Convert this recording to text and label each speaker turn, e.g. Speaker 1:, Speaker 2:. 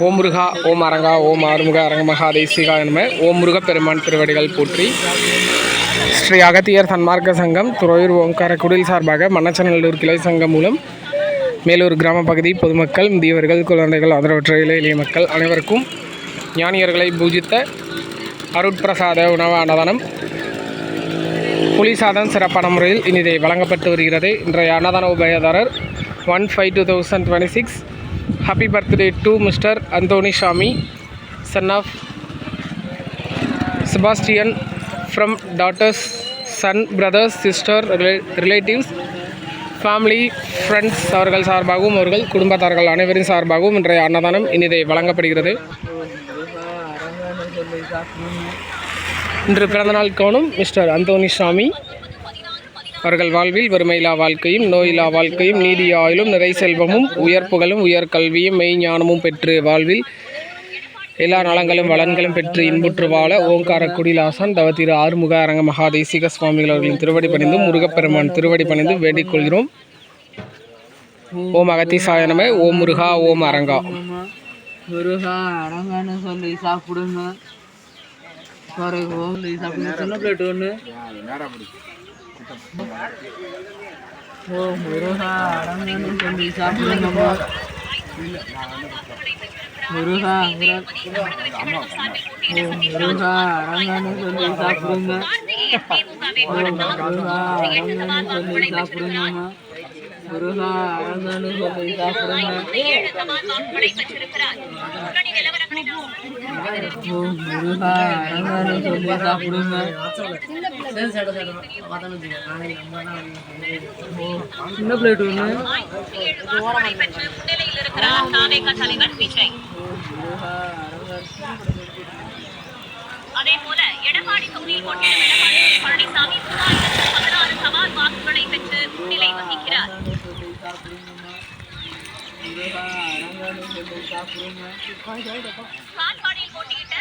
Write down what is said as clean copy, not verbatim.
Speaker 1: ஓம் முருகா ஓம் அரங்கா ஓம் ஆறுமுக அரங்கமகா தேசிகா நம. ஓம் முருகப்பெருமான் திருவடிகள் போற்றி. ஸ்ரீ அகத்தியர் சன்மார்க்க சங்கம் துறையூர் ஓங்காரக்குடில் சார்பாக மண்ணச்சநல்லூர் கிளை சங்கம் மூலம் மேலூர் கிராம பகுதி பொதுமக்கள், முதியவர்கள், குழந்தைகள், ஆதரவற்ற எளிய மக்கள் அனைவருக்கும் ஞானியர்களை பூஜித்த அருட்பிரசாத உணவு அன்னதானம் புலிசாதம் சிறப்பான முறையில் இனிதை வழங்கப்பட்டு வருகிறது. இன்றைய அன்னதான உபயதாரர் 1/5/2026. Happy birthday to mister Anthony Samy, son of Sebastian, from daughters, son, brothers, sister, relatives, family, friends அவர்கள் சார்பாகவும் அவர்கள் குடும்பத்தார்கள் அனைவரின் சார்பாகவும் இன்றைய அன்னதானம் இனிதை வழங்கப்படுகிறது. இன்று பிறந்தநாள் காணும் மிஸ்டர் அந்தோனி சாமி அவர்கள் வாழ்வில் வறுமையில்லா வாழ்க்கையும், நோயில்லா வாழ்க்கையும், நீதி ஆயுளும், நிறை செல்வமும், உயர் புகழும், உயர் கல்வியும், மெய்ஞானமும் பெற்று வாழ்வில் எல்லா நலங்களும் வளன்களும் பெற்று இன்புற்று வாழ ஓங்காரக்குடில் ஆசான் தவத்திரு ஆறுமுக அரங்கமகா தேசிக சுவாமிகள் அவர்களின் திருவடி பணிந்தும் முருகப்பெருமான் திருவடி பணிந்தும் வேண்டிக் கொள்கிறோம். ஓம் அகத்தீசாய நம. ஓம் முருகா ஓம் அரங்கா.
Speaker 2: முருகா அரங்கன்னு சொல்லி சாப்பிடுங்க. சின்ன பிளேட் ஒன்று. ஓ முருகா அரங்கன்னு சொல்லி சாப்பிடுங்கம்மா. முருகா முருகா அரங்கன்னு சொல்லி சாப்பிடுங்க. முருகா அரங்கன்னு சொல்லி சாப்பிடுங்கம்மா. முருகா அரங்கன்னு சொல்லி சாப்பிடுங்க. முருகா அரங்கன்னு சொல்லி சாப்பிடுங்க. சின்ன பிளேட் ஒன்று.
Speaker 3: அதே போல எடப்பாடி தொகுதியில் போட்டியிடும் எடப்பாடி பழனிசாமி 16 சவால் வாக்குகளை பெற்று முன்னிலை வகிக்கிறார். காட்பாடியில் போட்டியிட்ட